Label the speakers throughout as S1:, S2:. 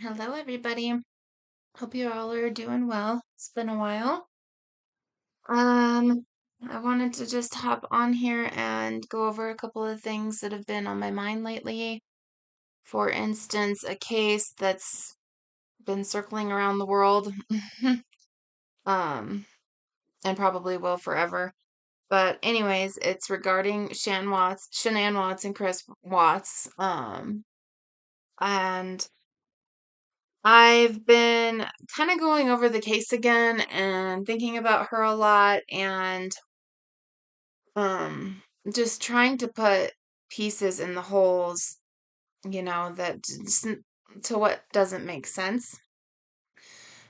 S1: Hello, everybody. Hope you all are doing well. It's been a while. Um, I wanted to just hop on here and go over a couple of things that have been on my mind lately. For instance, a case that's been circling around the world, um, and probably will forever. But anyways, it's regarding Shanann Watts and Chris Watts. And I've been kind of going over the case again and thinking about her a lot and um just trying to put pieces in the holes, that to what doesn't make sense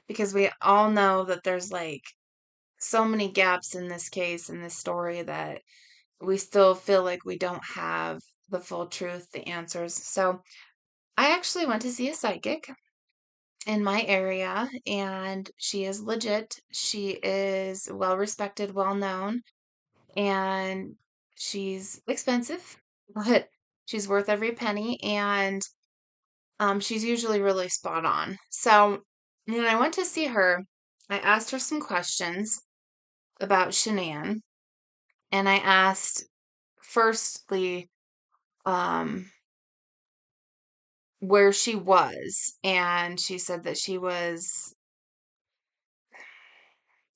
S1: because we all know that there's like so many gaps in this case in this story that we still feel like we don't have the full truth, the answers. So, I actually went to see a psychic in my area, and she is legit. She is well respected, well known, and she's expensive, but she's worth every penny, and she's usually really spot on. So when I went to see her, I asked her some questions about Shanann, and I asked firstly um, where she was, and she said that she was,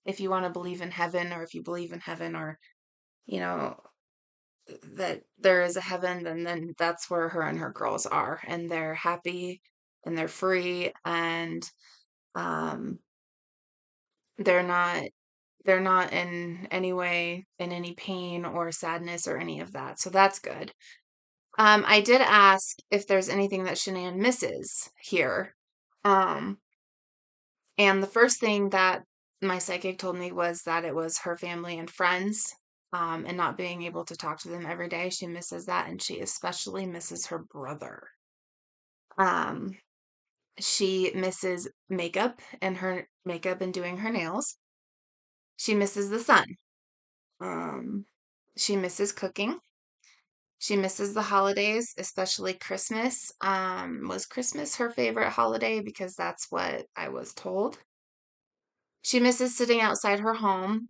S1: if you want to believe in heaven, or if you believe in heaven, or you know, that there is a heaven, then that's where her and her girls are, and they're happy and they're free, and um, they're not they're not in any way in any pain or sadness or any of that. So that's good. I did ask if there's anything that Shanann misses here. Um, and the first thing that my psychic told me was that it was her family and friends, and not being able to talk to them every day. She misses that, and she especially misses her brother. Um, she misses makeup and doing her nails. She misses the sun. Um, she misses cooking. She misses the holidays, especially Christmas. Was Christmas her favorite holiday? Because that's what I was told. She misses sitting outside her home,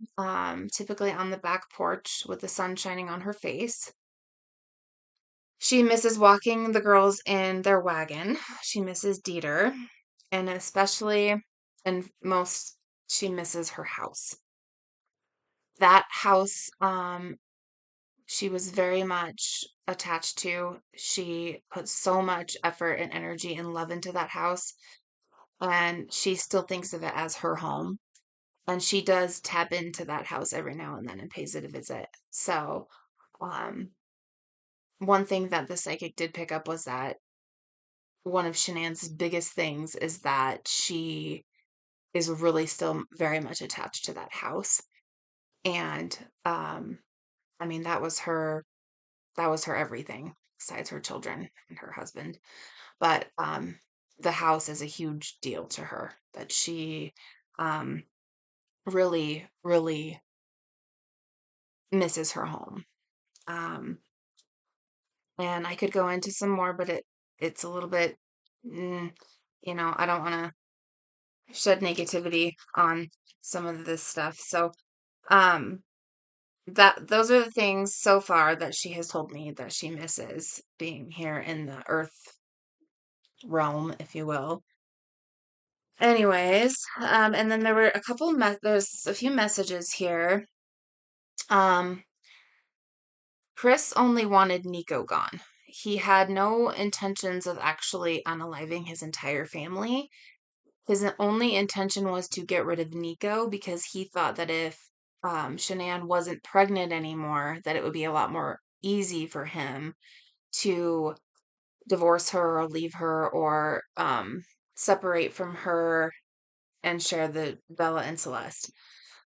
S1: typically on the back porch with the sun shining on her face. She misses walking the girls in their wagon. She misses Dieter, and especially and most, she misses her house. That house, she was very much attached to. She put so much effort and energy and love into that house, and she still thinks of it as her home. And she does tap into that house every now and then and pays it a visit. So, um, one thing that the psychic did pick up was that one of Shanann's biggest things is that she is really still very much attached to that house. And I mean that was her everything besides her children and her husband. But the house is a huge deal to her that she um really, really misses her home. Um and I could go into some more, but it's a little bit, mm, I don't want to shed negativity on some of this stuff. So, um, that those are the things so far that she has told me that she misses being here in the earth realm, if you will. Anyways, and then there were there's a few messages here. Um, Chris only wanted Nico gone. He had no intentions of actually unaliving his entire family. His only intention was to get rid of Nico because he thought that if Shanann wasn't pregnant anymore, that it would be a lot more easy for him to divorce her or leave her or separate from her and share the Bella and Celeste.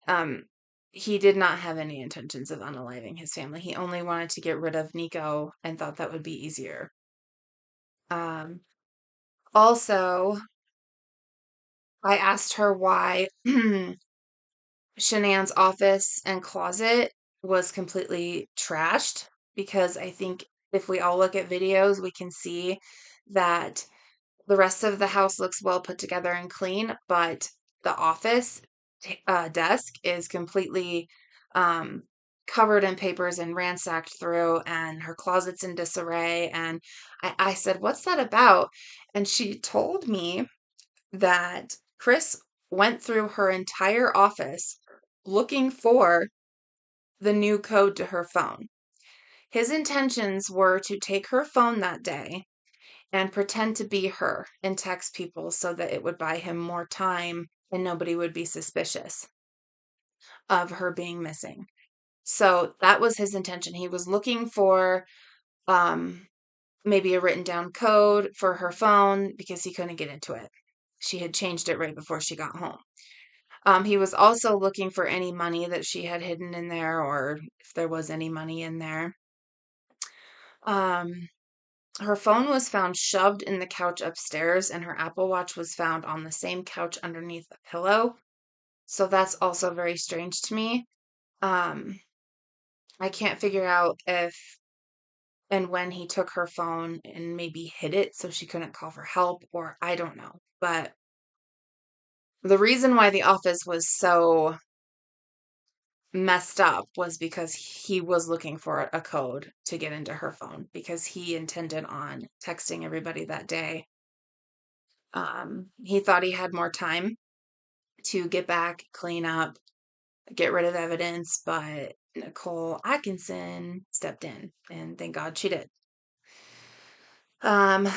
S1: Um, he did not have any intentions of unaliving his family. He only wanted to get rid of Nico and thought that would be easier. Um, Also, I asked her why Shanann's office and closet was completely trashed because I think if we all look at videos, we can see that The rest of the house looks well put together and clean, but the office desk is completely um, covered in papers and ransacked through, and her closet's in disarray. And I said, "What's that about?" And she told me that Chris went through her entire office looking for the new code to her phone. His intentions were to take her phone that day and pretend to be her and text people so that it would buy him more time and nobody would be suspicious of her being missing. So that was his intention. He was looking for um, maybe a written down code for her phone because he couldn't get into it. She had changed it right before she got home. He was also looking for any money that she had hidden in there or if there was any money in there. Um, Her phone was found shoved in the couch upstairs, and her Apple Watch was found on the same couch underneath a pillow. So that's also very strange to me. Um, I can't figure out if and when he took her phone and maybe hid it so she couldn't call for help, or I don't know. But the reason why the office was so messed up was because he was looking for a code to get into her phone because he intended on texting everybody that day. He thought he had more time to get back, clean up, get rid of evidence, but Nicole Atkinson stepped in, and thank God she did. Um,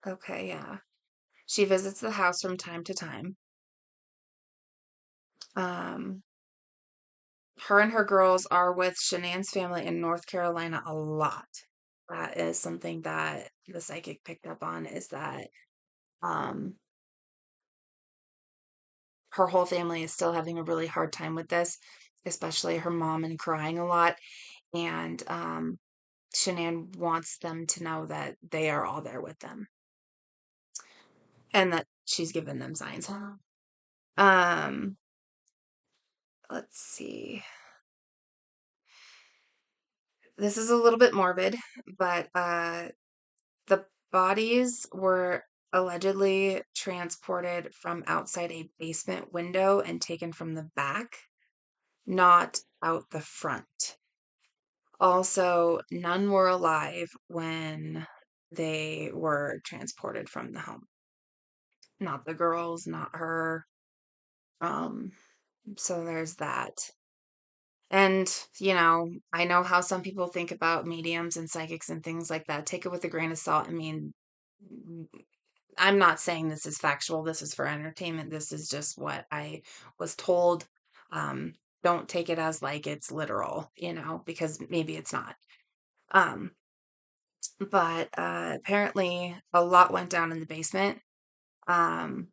S1: okay, yeah. She visits the house from time to time. Um, her and her girls are with Shanann's family in North Carolina a lot. That is something that the psychic picked up on is that um, her whole family is still having a really hard time with this, especially her mom and crying a lot. And Shanann wants them to know that they are all there with them and that she's given them signs. Um, let's see. This is a little bit morbid, but the bodies were allegedly transported from outside a basement window and taken from the back, not out the front. Also, none were alive when they were transported from the home. Not the girls, not her. Um, so there's that. And, I know how some people think about mediums and psychics and things like that. Take it with a grain of salt. I mean, I'm not saying this is factual. This is for entertainment. This is just what I was told. Um, don't take it as like it's literal, because maybe it's not. Um, but apparently a lot went down in the basement. Um,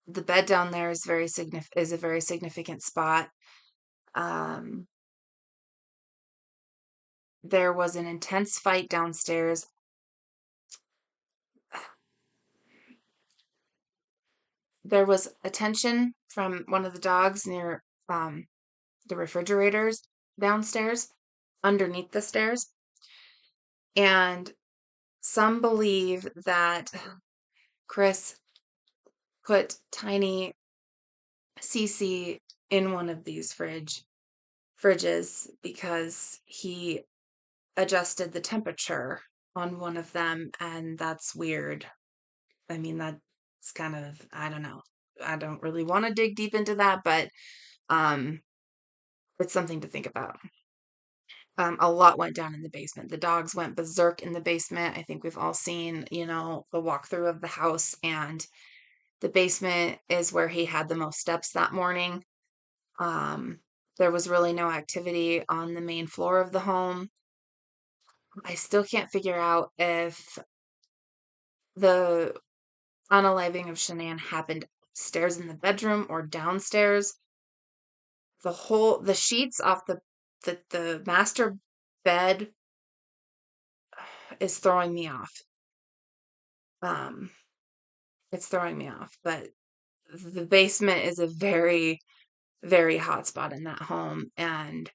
S1: the bed down there is a very significant spot. Um, there was an intense fight downstairs. There was attention from one of the dogs near the refrigerators downstairs, underneath the stairs. And some believe that Chris put tiny CC in one of these fridges because he adjusted the temperature on one of them, and that's weird. I mean, that's kind of, I don't know. I don't really want to dig deep into that, but um, it's something to think about. A lot went down in the basement. The dogs went berserk in the basement. I think we've all seen, the walkthrough of the house, and the basement is where he had the most steps that morning. Um, there was really no activity on the main floor of the home. I still can't figure out if the unaliving of Shanann happened upstairs in the bedroom or downstairs. The sheets off the master bed is throwing me off. Um, it's throwing me off, but the basement is a very, very hot spot in that home, and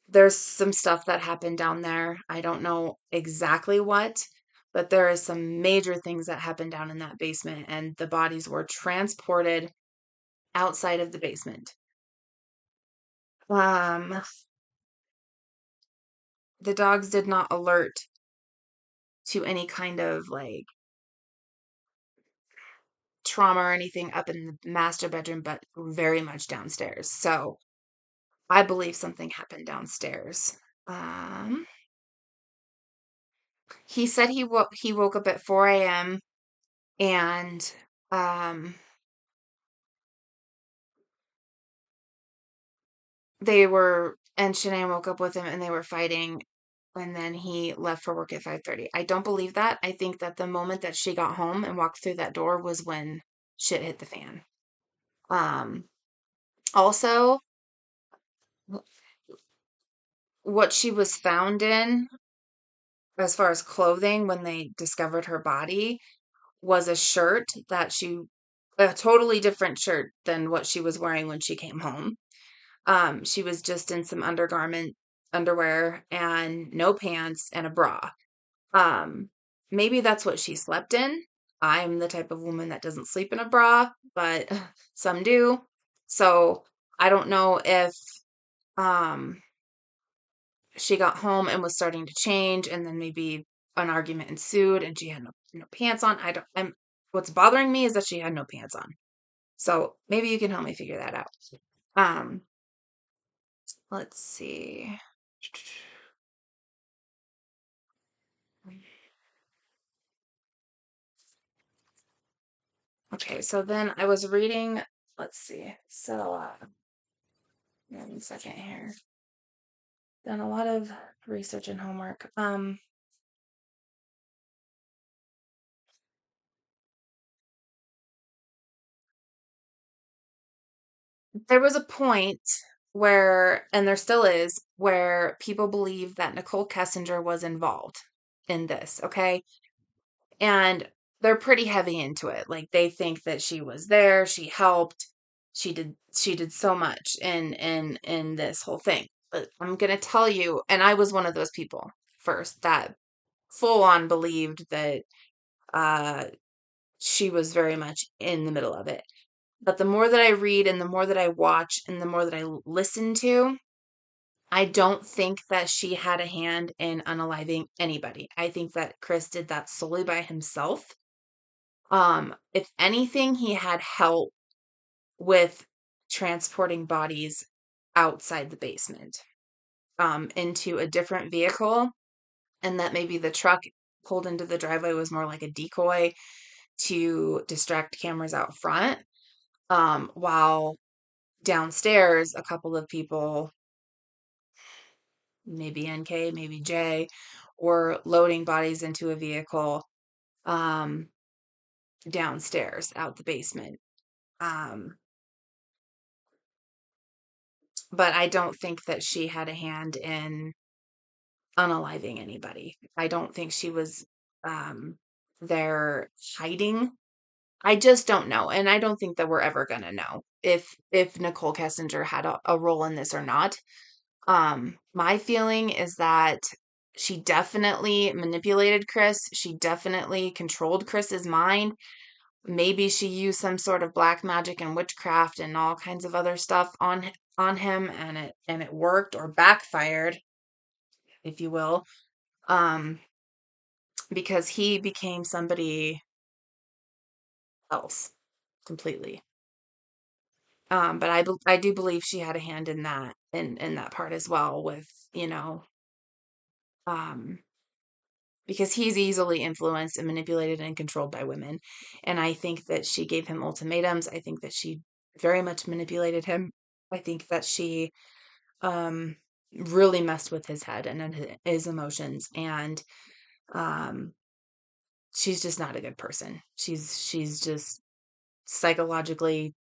S1: there's some stuff that happened down there. I don't know exactly what, but there is some major things that happened down in that basement, and the bodies were transported outside of the basement. Um, the dogs did not alert to any kind of like trauma or anything up in the master bedroom, but very much downstairs. So I believe something happened downstairs. Um, he said he woke up at 4 a.m. and um and Shanann woke up with him and they were fighting, and then he left for work at 5:30. I don't believe that. I think that the moment that she got home and walked through that door was when shit hit the fan. Um Also, what she was found in as far as clothing when they discovered her body was a totally different shirt than what she was wearing when she came home. She was just in some underwear and no pants and a bra. Um, Maybe that's what she slept in. I'm the type of woman that doesn't sleep in a bra, but some do. So I don't know if um she got home and was starting to change, and then maybe an argument ensued and she had no pants on. I don't I'm What's bothering me is that she had no pants on. So maybe you can help me figure that out. Um, let's see. Okay, so then I was reading, let's see. So, 1 second here. Done a lot of research and homework. There was a point where, and there still is, where people believe that Nicole Kessinger was involved in this, okay? And they're pretty heavy into it. Like they think that she was there, she helped, she did so much in this whole thing. But I'm gonna tell you, and I was one of those people first that full on believed that uh she was very much in the middle of it. But the more that I read and the more that I watch and the more that I listen to, I don't think that she had a hand in unaliving anybody. I think that Chris did that solely by himself. If anything, he had help with transporting bodies outside the basement, into a different vehicle, and that maybe the truck pulled into the driveway was more like a decoy to distract cameras out front. While downstairs, a couple of people, maybe NK, maybe Jay, were loading bodies into a vehicle, um, downstairs out the basement. Um, but I don't think that she had a hand in unaliving anybody. I don't think she was um, there hiding. I just don't know, and I don't think that we're ever gonna know if Nicole Kessinger had a role in this or not. My feeling is that she definitely manipulated Chris. She definitely controlled Chris's mind. Maybe she used some sort of black magic and witchcraft and all kinds of other stuff on him, and it worked or backfired, if you will. Um, because he became somebody else completely. But I do believe she had a hand in that part as well with, you know, um, because he's easily influenced and manipulated and controlled by women. And I think that she gave him ultimatums. I think that she very much manipulated him. I think that she um really messed with his head and his emotions, and um she's just not a good person. She's just psychologically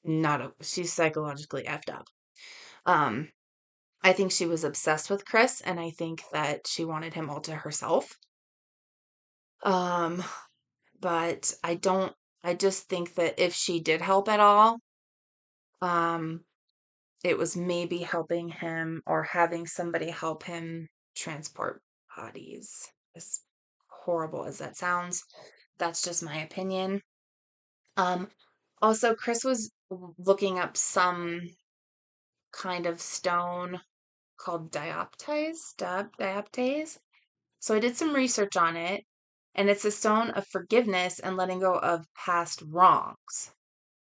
S1: not a she's psychologically effed up. Um I think she was obsessed with Chris, and I think that she wanted him all to herself. Um but I just think that if she did help at all, um it was maybe helping him or having somebody help him transport bodies. Yes. horrible as that sounds, that's just my opinion. Um, Also, Chris was looking up some kind of stone called dioptase. So I did some research on it, and it's a stone of forgiveness and letting go of past wrongs.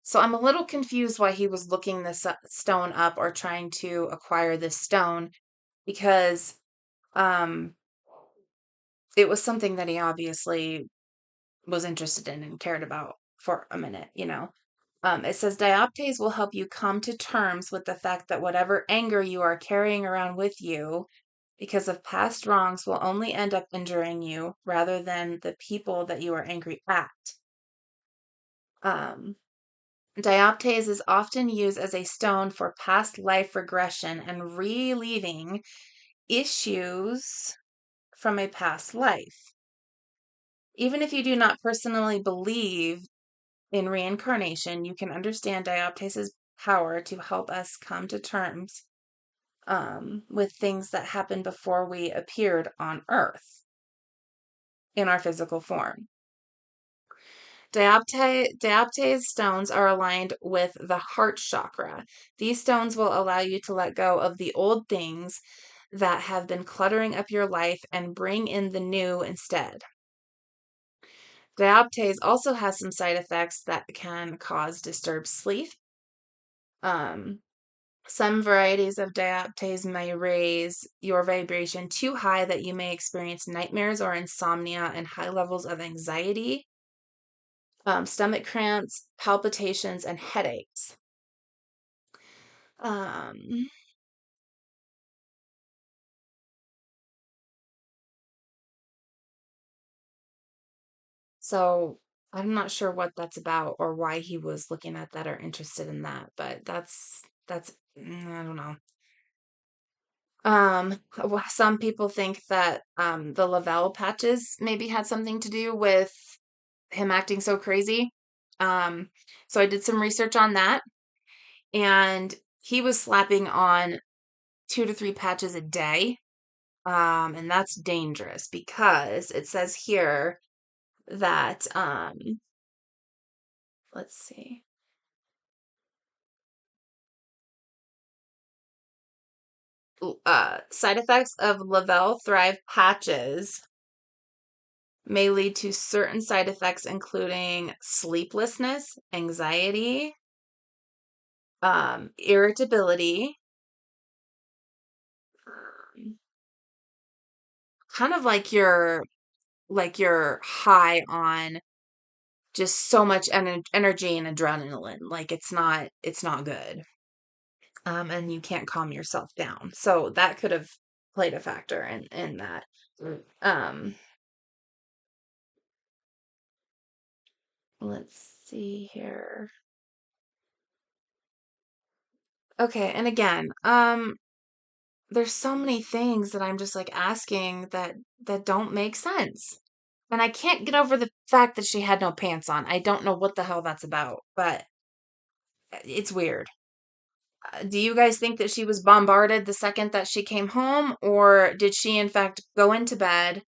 S1: So I'm a little confused why he was looking this stone up or trying to acquire this stone because um it was something that he obviously was interested in and cared about for a minute. It says dioptase will help you come to terms with the fact that whatever anger you are carrying around with you because of past wrongs will only end up injuring you rather than the people that you are angry at. Um, Dioptase is often used as a stone for past life regression and relieving issues from a past life. Even if you do not personally believe in reincarnation, you can understand Dioptase's power to help us come to terms with things that happened before we appeared on Earth in our physical form. Dioptase stones are aligned with the heart chakra. These stones will allow you to let go of the old things that have been cluttering up your life and bring in the new instead. Dioptase also has some side effects that can cause disturbed sleep. Um, some varieties of dioptase may raise your vibration too high that you may experience nightmares or insomnia and high levels of anxiety, stomach cramps, palpitations, and headaches. Um, so I'm not sure what that's about or why he was looking at that or interested in that, but that's I don't know. Some people think that the Lavelle patches maybe had something to do with him acting so crazy. Um, so I did some research on that, and he was slapping on 2 to 3 patches a day. And that's dangerous because it says here that let's see. Side effects of Lavelle Thrive patches may lead to certain side effects, including sleeplessness, anxiety, irritability, kind of like you're high on just so much energy and adrenaline. Like it's not good. And you can't calm yourself down. So that could have played a factor in that. Um, let's see here. Okay, and again, there's so many things that I'm just like asking that don't make sense. And I can't get over the fact that she had no pants on. I don't know what the hell that's about, but it's weird. Do you guys think that she was bombarded the second that she came home, or did she in fact go into bed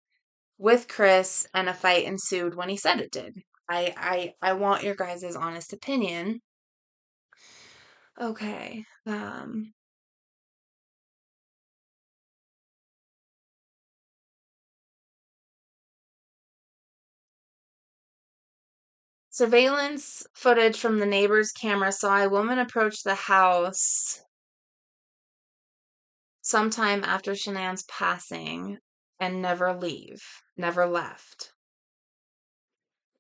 S1: with Chris and a fight ensued when he said it did? I want your guys' honest opinion. Okay. Surveillance footage from the neighbor's camera saw a woman approach the house sometime after Shanann's passing and never left.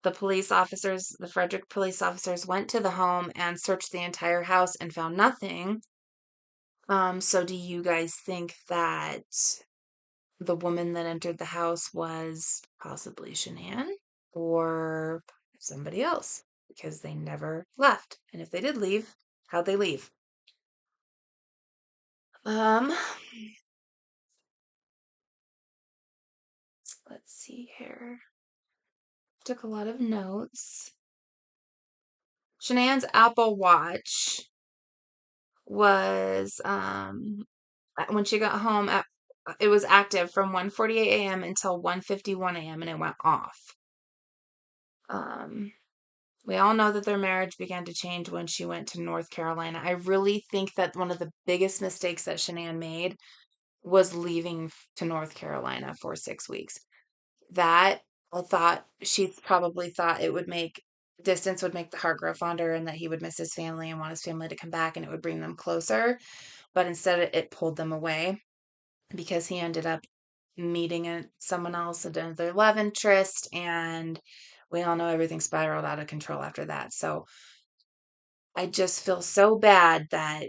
S1: The Frederick police officers went to the home and searched the entire house and found nothing. So do you guys think that the woman that entered the house was possibly Shanann or somebody else? Because they never left. And if they did leave, how'd they leave? Um, let's see here. Took a lot of notes. Shanann's Apple Watch was when she got home at It was active from 1:48 a.m. until 1:51 a.m. and it went off. Um, we all know that their marriage began to change when she went to North Carolina. I really think that one of the biggest mistakes that Shanann made was leaving to North Carolina for 6 weeks. That I thought she probably thought it would make distance would make the heart grow fonder and that he would miss his family and want his family to come back and it would bring them closer. But instead, it pulled them away because he ended up meeting someone else, another love interest, and we all know everything spiraled out of control after that. So I just feel so bad that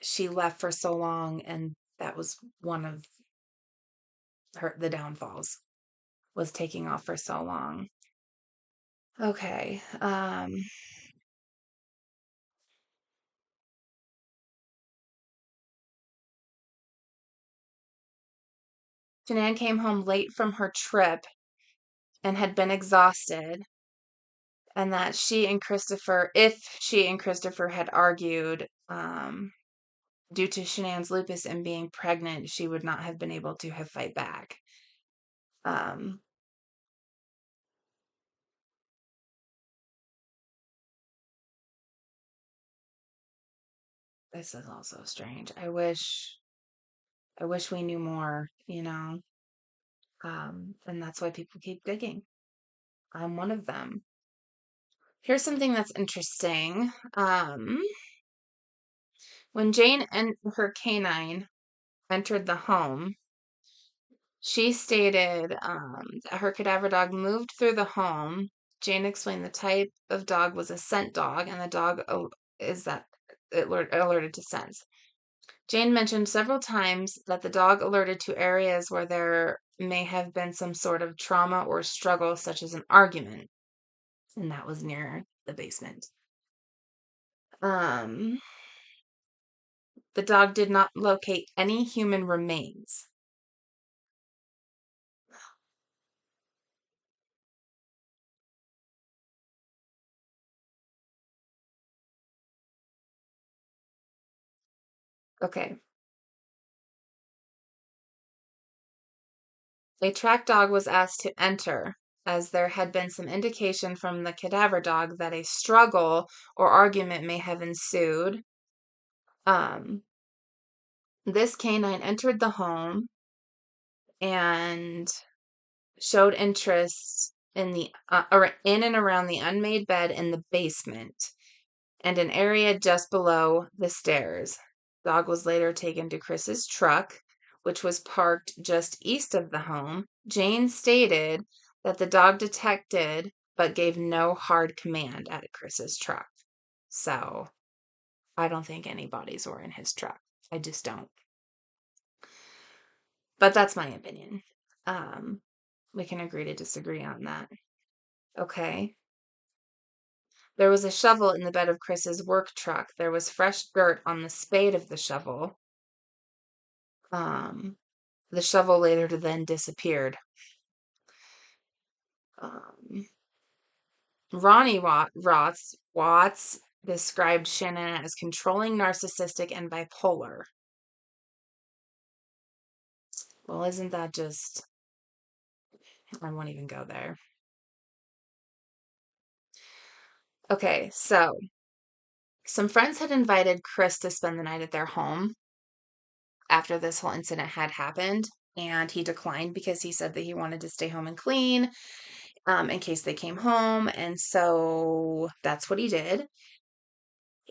S1: she left for so long, and that was one of the downfalls, was taking off for so long. Okay. Shanann came home late from her trip and had been exhausted, and that if she and Christopher had argued, due to Shanann's lupus and being pregnant, she would not have been able to have fight back. Um, this is also strange. I wish we knew more, you know. And that's why people keep digging. I'm one of them. Here's something that's interesting. When Jane and her canine entered the home, she stated that her cadaver dog moved through the home. Jane explained the type of dog was a scent dog, and the dog is that it alerted to scents. Jane mentioned several times that the dog alerted to areas where there may have been some sort of trauma or struggle, such as an argument, and that was near the basement. Um, the dog did not locate any human remains. Okay. A track dog was asked to enter, as there had been some indication from the cadaver dog that a struggle or argument may have ensued. Um, this canine entered the home and showed interest in in and around the unmade bed in the basement and an area just below the stairs. Dog was later taken to Chris's truck, which was parked just east of the home. Jane stated that the dog detected but gave no hard command at Chris's truck. So I don't think any bodies were in his truck. I just don't. But that's my opinion. Um, we can agree to disagree on that. Okay. There was a shovel in the bed of Chris's work truck. There was fresh dirt on the spade of the shovel. Um, the shovel later then disappeared. Um, Watts described Shanann as controlling, narcissistic, and bipolar. Well, isn't that just... I won't even go there. Okay, so some friends had invited Chris to spend the night at their home after this whole incident had happened, and he declined because he said that he wanted to stay home and clean, in case they came home. And so that's what he did.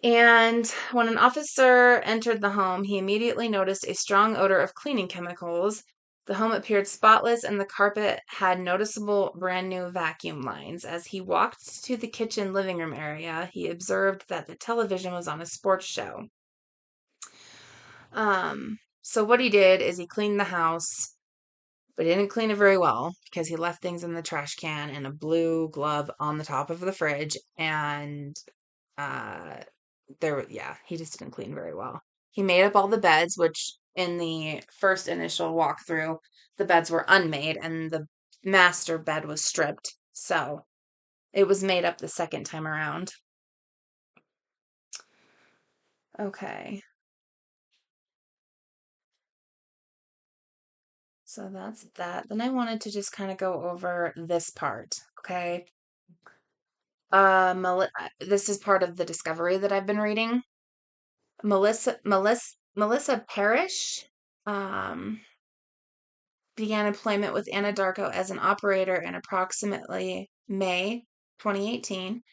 S1: And when an officer entered the home, he immediately noticed a strong odor of cleaning chemicals. The home appeared spotless, and the carpet had noticeable brand new vacuum lines. As he walked to the kitchen living room area, he observed that the television was on a sports show. So what he did is he cleaned the house, but he didn't clean it very well because he left things in the trash can and a blue glove on the top of the fridge. And uh, he just didn't clean very well. He made up all the beds, which in the first initial walkthrough, the beds were unmade and the master bed was stripped. So it was made up the second time around. Okay. So that's that. Then I wanted to just kind of go over this part, okay? This is part of the discovery that I've been reading. Melissa Parrish um, began employment with Anadarko as an operator in approximately May 2018.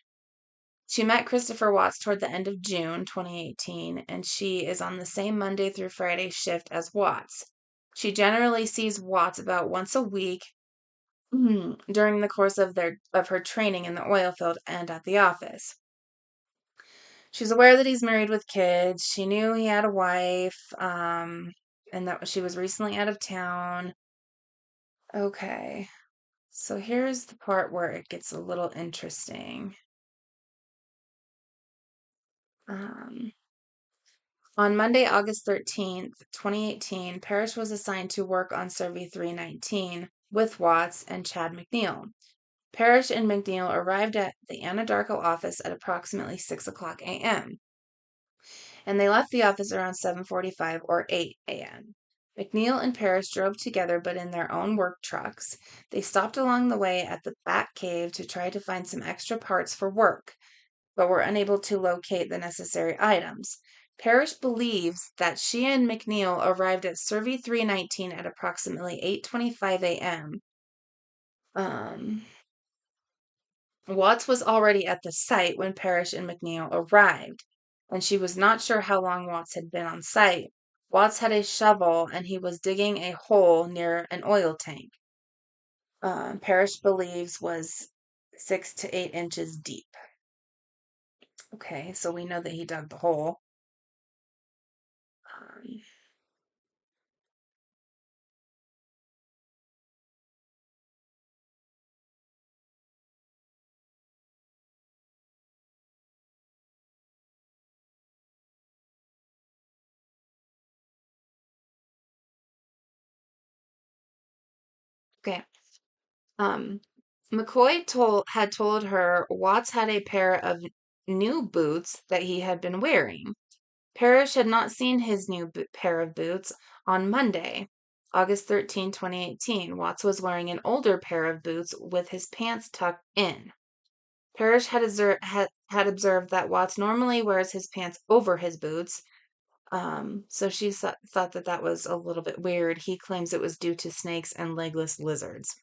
S1: She met Christopher Watts toward the end of June 2018, and she is on the same Monday through Friday shift as Watts. She generally sees Watts about once a week during the course of her training in the oil field and at the office. She's aware that he's married with kids. She knew he had a wife, and that she was recently out of town. Okay, so here's the part where it gets a little interesting. Um, on Monday, August 13th, 2018, Parrish was assigned to work on Survey 319 with Watts and Chad McNeil. Parrish and McNeil arrived at the Anadarko office at approximately 6 o'clock a.m., and they left the office around 7:45 or 8 a.m. McNeil and Parrish drove together but in their own work trucks. They stopped along the way at the back cave to try to find some extra parts for work, but were unable to locate the necessary items. Parrish believes that she and McNeil arrived at Survey 319 at approximately 8:25 a.m. Um, Watts was already at the site when Parrish and McNeil arrived, and she was not sure how long Watts had been on site. Watts had a shovel and he was digging a hole near an oil tank. Parrish believes was 6 to 8 inches deep. Okay, so we know that he dug the hole. Um, okay. Um, McCoy had told her Watts had a pair of new boots that he had been wearing. Parrish had not seen his new pair of boots on Monday, August 13, 2018. Watts was wearing an older pair of boots with his pants tucked in. Parrish had observed that Watts normally wears his pants over his boots, so she thought that that was a little bit weird. He claims it was due to snakes and legless lizards.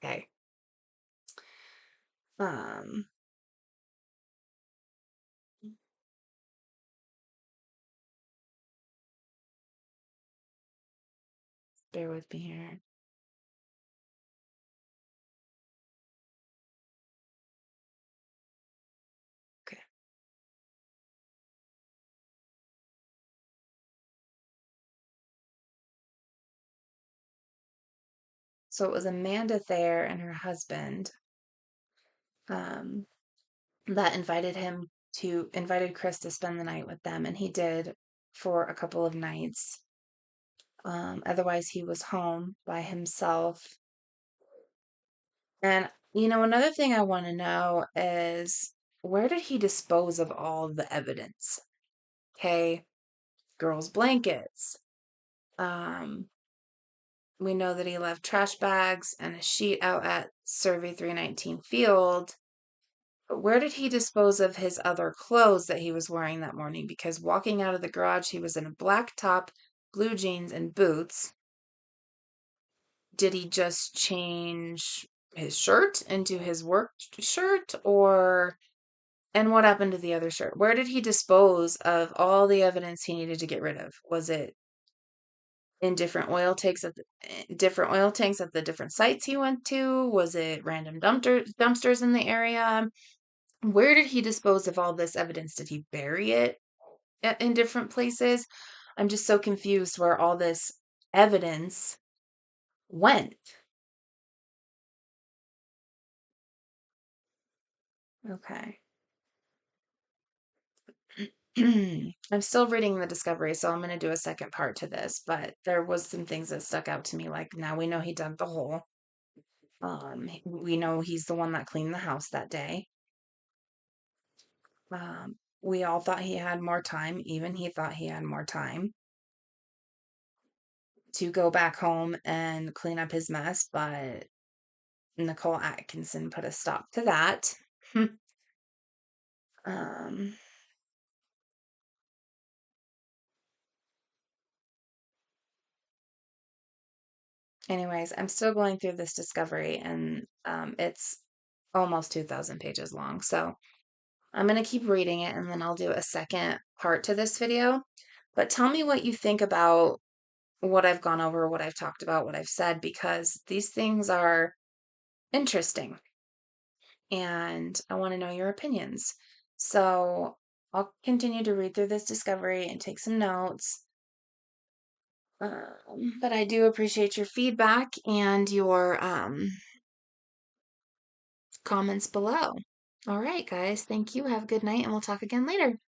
S1: Okay. Um, bear with me here. Okay. So it was Amanda Thayer and her husband, um, that invited Chris to spend the night with them, and he did for a couple of nights. Otherwise, he was home by himself. And another thing I want to know is where did he dispose of all the evidence? Okay, girls' blankets. Um, we know that he left trash bags and a sheet out at Survey 319 field. But where did he dispose of his other clothes that he was wearing that morning? Because walking out of the garage, he was in a black top, blue jeans, and boots. Did he just change his shirt into his work shirt? And what happened to the other shirt? Where did he dispose of all the evidence he needed to get rid of? Was it in different oil tanks at the different sites he went to? Was it random dumpsters in the area? Where did he dispose of all this evidence? Did he bury it in different places? I'm just so confused where all this evidence went. Okay. I'm still reading the discovery, so I'm going to do a second part to this, but there was some things that stuck out to me. Like now we know he dug the hole. We know he's the one that cleaned the house that day. We all thought he had more time. Even he thought he had more time. to go back home and clean up his mess, but Nicole Atkinson put a stop to that. um, Anyways, I'm still going through this discovery, and it's almost 2,000 pages long. So I'm going to keep reading it, and then I'll do a second part to this video. But tell me what you think about what I've gone over, what I've talked about, what I've said, because these things are interesting, and I want to know your opinions. So I'll continue to read through this discovery and take some notes. But I do appreciate your feedback and your comments below. All right, guys. Thank you. Have a good night, and we'll talk again later.